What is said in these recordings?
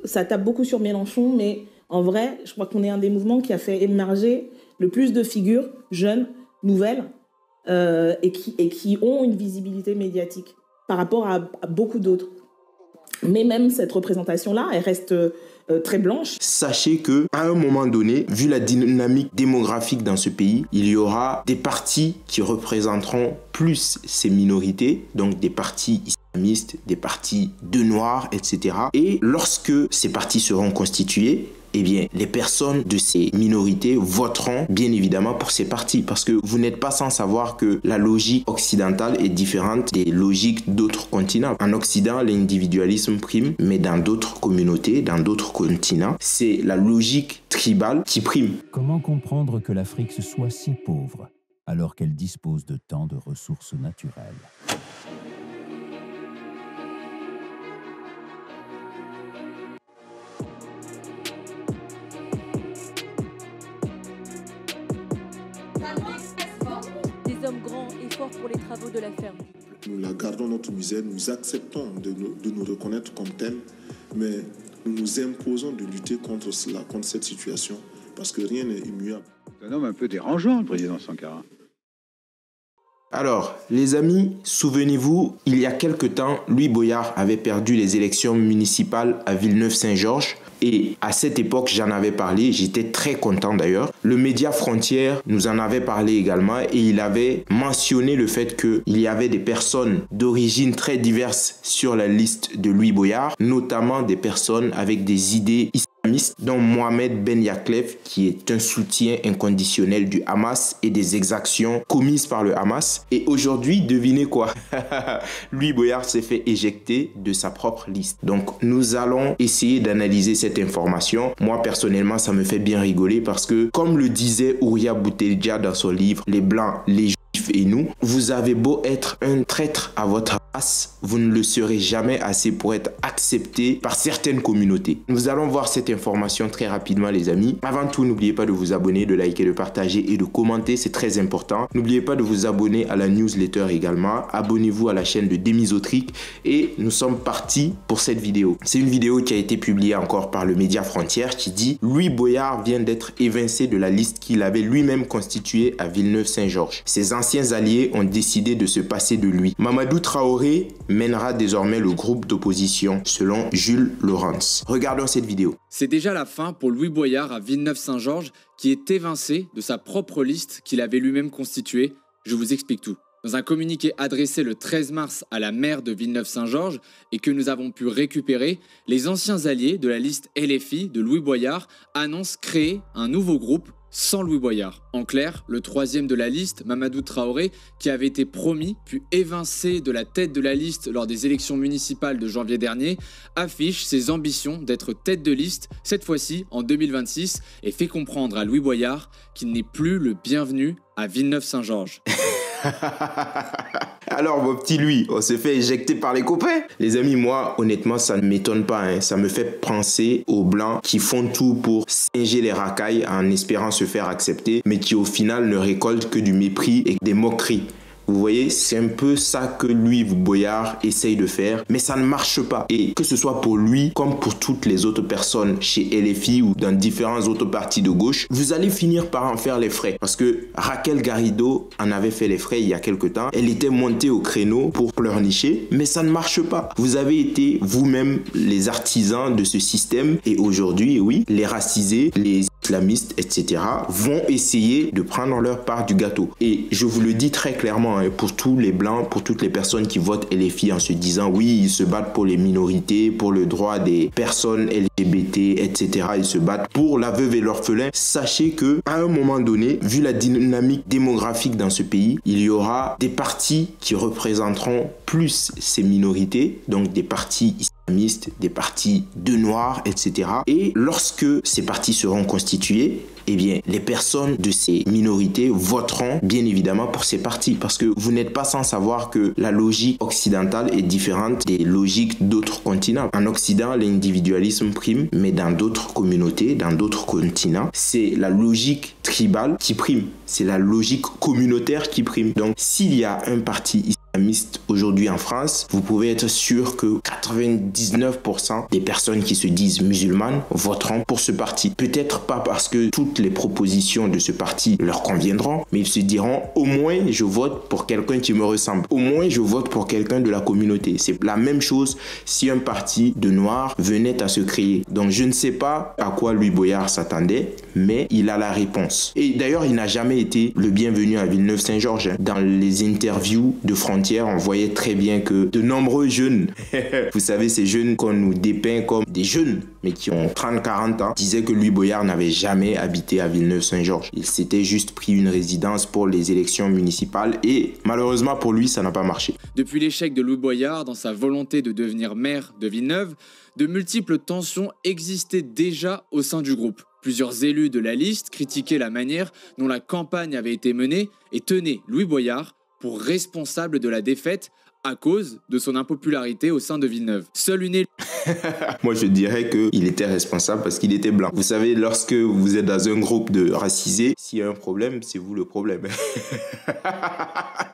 ça tape beaucoup sur Mélenchon, mais en vrai, je crois qu'on est un des mouvements qui a fait émerger le plus de figures jeunes, nouvelles, et qui ont une visibilité médiatique par rapport à beaucoup d'autres. Mais même cette représentation-là, elle reste très blanche. Sachez qu'à un moment donné, vu la dynamique démographique dans ce pays, il y aura des partis qui représenteront plus ces minorités, donc des partis islamistes, des partis de noirs, etc. Et lorsque ces partis seront constitués, eh bien, les personnes de ces minorités voteront bien évidemment pour ces partis, parce que vous n'êtes pas sans savoir que la logique occidentale est différente des logiques d'autres continents. En Occident, l'individualisme prime, mais dans d'autres communautés, dans d'autres continents, c'est la logique tribale qui prime. Comment comprendre que l'Afrique se soit si pauvre alors qu'elle dispose de tant de ressources naturelles ? Des hommes grands et forts pour les travaux de la ferme. Nous la gardons notre misère, nous acceptons de nous reconnaître comme tels, mais nous nous imposons de lutter contre cela, contre cette situation, parce que rien n'est immuable. C'est un homme un peu dérangeant, le président Sankara. Alors, les amis, souvenez-vous, il y a quelque temps, Louis Boyard avait perdu les élections municipales à Villeneuve-Saint-Georges. Et à cette époque, j'en avais parlé, j'étais très content d'ailleurs. Le média Frontières nous en avait parlé également et il avait mentionné le fait qu'il y avait des personnes d'origine très diverses sur la liste de Louis Boyard, notamment des personnes avec des idées islamistes, dont Mohamed Ben Yakhlef, qui est un soutien inconditionnel du Hamas et des exactions commises par le Hamas. Et aujourd'hui, devinez quoi? Louis Boyard s'est fait éjecter de sa propre liste. Donc, nous allons essayer d'analyser cette information. Moi, personnellement, ça me fait bien rigoler parce que, comme le disait Ouria Bouteldia dans son livre « Les Blancs, les Juifs et nous », vous avez beau être un traître à votre race, vous ne le serez jamais assez pour être accepté par certaines communautés. Nous allons voir cette information très rapidement, les amis. Avant tout, n'oubliez pas de vous abonner, de liker, de partager et de commenter, c'est très important. N'oubliez pas de vous abonner à la newsletter également. Abonnez-vous à la chaîne de Demisotric et nous sommes partis pour cette vidéo. C'est une vidéo qui a été publiée encore par le média Frontières qui dit « Louis Boyard vient d'être évincé de la liste qu'il avait lui-même constituée à Villeneuve-Saint-Georges. Ses anciens alliés ont décidé de se passer de lui. Mamadou Traoré mènera désormais le groupe d'opposition, selon Jules Laurens. Regardons cette vidéo. C'est déjà la fin pour Louis Boyard à Villeneuve-Saint-Georges, qui est évincé de sa propre liste qu'il avait lui-même constituée. Je vous explique tout. Dans un communiqué adressé le 13 mars à la maire de Villeneuve-Saint-Georges et que nous avons pu récupérer, les anciens alliés de la liste LFI de Louis Boyard annoncent créer un nouveau groupe sans Louis Boyard. En clair, le troisième de la liste, Mamadou Traoré, qui avait été promis puis évincé de la tête de la liste lors des élections municipales de janvier dernier, affiche ses ambitions d'être tête de liste, cette fois-ci en 2026, et fait comprendre à Louis Boyard qu'il n'est plus le bienvenu à Villeneuve-Saint-Georges. Alors mon petit Louis, on se fait éjecter par les copains. Les amis, moi honnêtement ça ne m'étonne pas, hein. Ça me fait penser aux blancs qui font tout pour singer les racailles en espérant se faire accepter, mais qui au final ne récoltent que du mépris et des moqueries. Vous voyez, c'est un peu ça que Louis Boyard essaye de faire, mais ça ne marche pas. Et que ce soit pour lui, comme pour toutes les autres personnes chez LFI ou dans différents autres partis de gauche, vous allez finir par en faire les frais. Parce que Raquel Garrido en avait fait les frais il y a quelque temps. Elle était montée au créneau pour pleurnicher, mais ça ne marche pas. Vous avez été vous-même les artisans de ce système et aujourd'hui, oui, les racisés, les islamistes, etc. vont essayer de prendre leur part du gâteau. Et je vous le dis très clairement, hein, pour tous les blancs, pour toutes les personnes qui votent LFI en se disant oui, ils se battent pour les minorités, pour le droit des personnes LGBT, etc. Ils se battent pour la veuve et l'orphelin. Sachez que à un moment donné, vu la dynamique démographique dans ce pays, il y aura des partis qui représenteront plus ces minorités, donc des partis islamistes, des partis de noirs, etc. Et lorsque ces partis seront constitués, eh bien, les personnes de ces minorités voteront bien évidemment pour ces partis parce que vous n'êtes pas sans savoir que la logique occidentale est différente des logiques d'autres continents. En Occident, l'individualisme prime, mais dans d'autres communautés, dans d'autres continents, c'est la logique tribale qui prime. c'est la logique communautaire qui prime. Donc, s'il y a un parti islamiste aujourd'hui en France, vous pouvez être sûr que 99% des personnes qui se disent musulmanes voteront pour ce parti. Peut-être pas parce que toutes les propositions de ce parti leur conviendront, mais ils se diront au moins je vote pour quelqu'un qui me ressemble. Au moins je vote pour quelqu'un de la communauté. C'est la même chose si un parti de noirs venait à se créer. Donc je ne sais pas à quoi Louis Boyard s'attendait, mais il a la réponse. Et d'ailleurs, il n'a jamais été le bienvenu à Villeneuve-Saint-Georges. Dans les interviews de Frontières, on voyait très bien que de nombreux jeunes, vous savez, ces jeunes qu'on nous dépeint comme des jeunes, mais qui ont 30-40 ans, disaient que Louis Boyard n'avait jamais habité à Villeneuve-Saint-Georges. Il s'était juste pris une résidence pour les élections municipales et malheureusement pour lui, ça n'a pas marché. Depuis l'échec de Louis Boyard dans sa volonté de devenir maire de Villeneuve, de multiples tensions existaient déjà au sein du groupe. Plusieurs élus de la liste critiquaient la manière dont la campagne avait été menée et tenaient Louis Boyard pour responsable de la défaite à cause de son impopularité au sein de Villeneuve. Seule une élue... Moi, je dirais qu'il était responsable parce qu'il était blanc. Vous savez, lorsque vous êtes dans un groupe de racisés, s'il y a un problème, c'est vous le problème.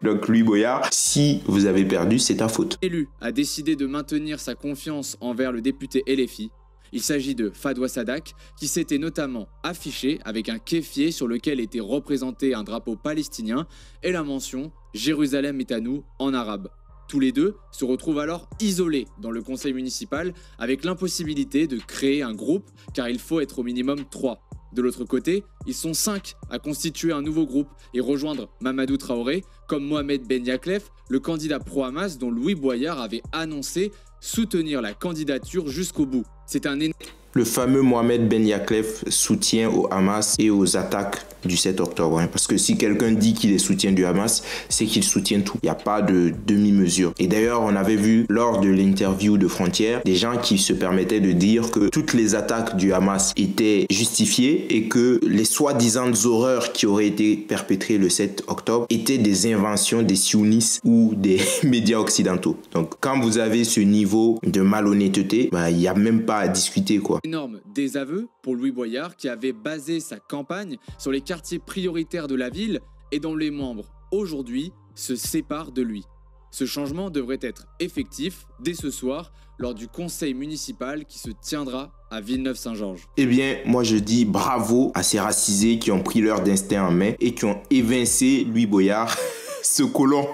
Donc, Louis Boyard, si vous avez perdu, c'est ta faute. L'élu a décidé de maintenir sa confiance envers le député LFI. Il s'agit de Fadwa Sadak, qui s'était notamment affiché avec un kéfier sur lequel était représenté un drapeau palestinien et la mention « Jérusalem est à nous » en arabe. Tous les deux se retrouvent alors isolés dans le conseil municipal avec l'impossibilité de créer un groupe car il faut être au minimum 3. De l'autre côté, ils sont 5 à constituer un nouveau groupe et rejoindre Mamadou Traoré comme Mohamed Ben Yaklef, le candidat pro-Hamas dont Louis Boyard avait annoncé soutenir la candidature jusqu'au bout. C'est un énorme... Le fameux Mohamed Ben Yaklef soutient au Hamas et aux attaques du 7 octobre. Parce que si quelqu'un dit qu'il est soutien du Hamas, c'est qu'il soutient tout. Il n'y a pas de demi-mesure. Et d'ailleurs, on avait vu lors de l'interview de Frontières, des gens qui se permettaient de dire que toutes les attaques du Hamas étaient justifiées et que les soi-disant horreurs qui auraient été perpétrées le 7 octobre étaient des inventions des sionistes ou des médias occidentaux. Donc, quand vous avez ce niveau de malhonnêteté, il n'y a même pas à discuter, quoi. Énorme désaveu pour Louis Boyard qui avait basé sa campagne sur les quartiers prioritaires de la ville et dont les membres, aujourd'hui, se séparent de lui. Ce changement devrait être effectif dès ce soir lors du conseil municipal qui se tiendra à Villeneuve-Saint-Georges. Eh bien, moi je dis bravo à ces racisés qui ont pris leur destin en main et qui ont évincé Louis Boyard, ce colon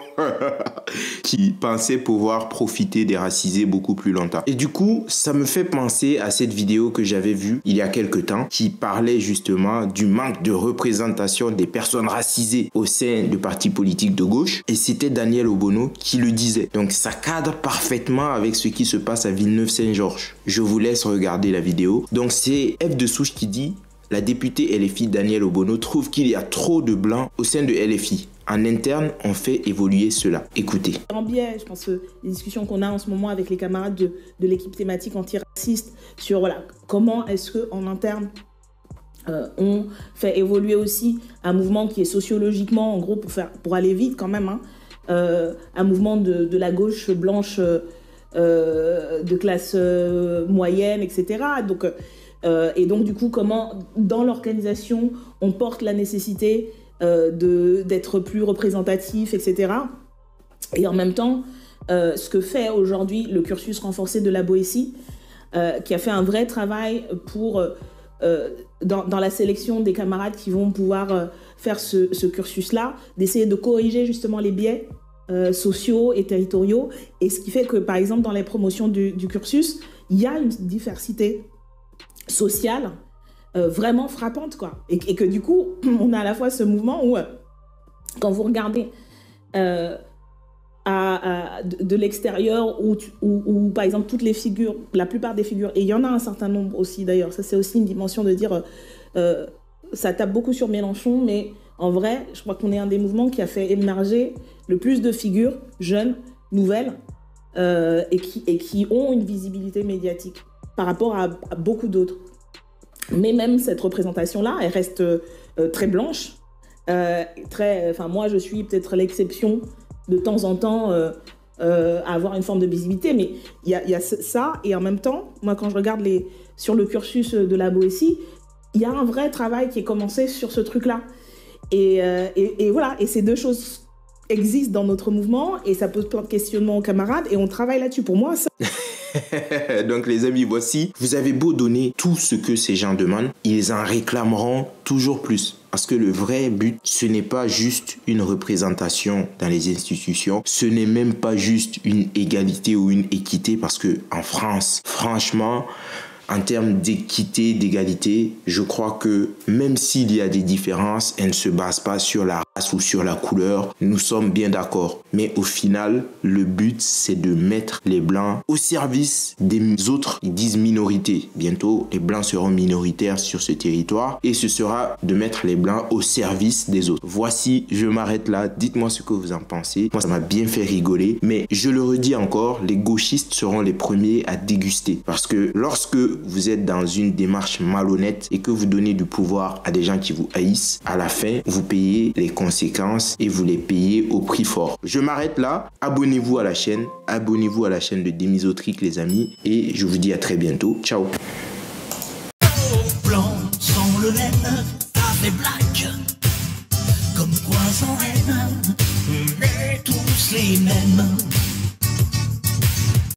qui pensait pouvoir profiter des racisés beaucoup plus longtemps. Et du coup, ça me fait penser à cette vidéo que j'avais vue il y a quelques temps qui parlait justement du manque de représentation des personnes racisées au sein de partis politiques de gauche. Et c'était Daniel Obono qui le disait. Donc ça cadre parfaitement avec ce qui se passe à Villeneuve-Saint-Georges. Je vous laisse regarder la vidéo. Donc c'est F de Souche qui dit: la députée LFI Daniel Obono trouve qu'il y a trop de blancs au sein de LFI. En interne, on fait évoluer cela. Écoutez. En biais, je pense que les discussions qu'on a en ce moment avec les camarades de l'équipe thématique antiraciste sur comment est-ce qu'en interne, on fait évoluer aussi un mouvement qui est sociologiquement, en gros, pour aller vite quand même, un mouvement de la gauche blanche de classe moyenne, etc. Donc, et donc, du coup, comment, dans l'organisation, on porte la nécessité d'être plus représentatif, etc. Et en même temps, ce que fait aujourd'hui le cursus renforcé de la Boétie, qui a fait un vrai travail pour, dans la sélection des camarades qui vont pouvoir faire ce cursus-là, d'essayer de corriger justement les biais sociaux et territoriaux. Et ce qui fait que, par exemple, dans les promotions du cursus, il y a une diversité sociale vraiment frappante, quoi. Et que du coup, on a à la fois ce mouvement où, quand vous regardez de l'extérieur, où par exemple, toutes les figures, la plupart des figures, et il y en a un certain nombre aussi d'ailleurs, ça c'est aussi une dimension de dire, ça tape beaucoup sur Mélenchon, mais en vrai, je crois qu'on est un des mouvements qui a fait émerger le plus de figures jeunes, nouvelles, et qui ont une visibilité médiatique par rapport à beaucoup d'autres. Mais même cette représentation-là, elle reste très blanche. Moi, je suis peut-être l'exception de temps en temps à avoir une forme de visibilité, mais il y a ça. Et en même temps, moi, quand je regarde sur le cursus de la Boétie, il y a un vrai travail qui est commencé sur ce truc-là. Et voilà, et ces deux choses existent dans notre mouvement et ça pose plein de questionnements aux camarades et on travaille là-dessus. Pour moi, ça... Donc les amis, voici, vous avez beau donner tout ce que ces gens demandent, ils en réclameront toujours plus. Parce que le vrai but, ce n'est pas juste une représentation dans les institutions, ce n'est même pas juste une égalité ou une équité, parce que en France, franchement, en termes d'équité, d'égalité, je crois que même s'il y a des différences, elles ne se basent pas sur la race ou sur la couleur. Nous sommes bien d'accord. Mais au final, le but, c'est de mettre les Blancs au service des autres. Ils disent minorité. Bientôt, les Blancs seront minoritaires sur ce territoire. Et ce sera de mettre les Blancs au service des autres. Voici, je m'arrête là. Dites-moi ce que vous en pensez. Moi, ça m'a bien fait rigoler. Mais je le redis encore, les gauchistes seront les premiers à déguster. Parce que lorsque vous êtes dans une démarche malhonnête et que vous donnez du pouvoir à des gens qui vous haïssent, à la fin, vous payez les conséquences et vous les payez au prix fort. Je m'arrête là. Abonnez-vous à la chaîne. Abonnez-vous à la chaîne de Demisotric, les amis. Et je vous dis à très bientôt. Ciao. Blanc sans le laine, avec black, comme quoi sans haine, on est tous les mêmes.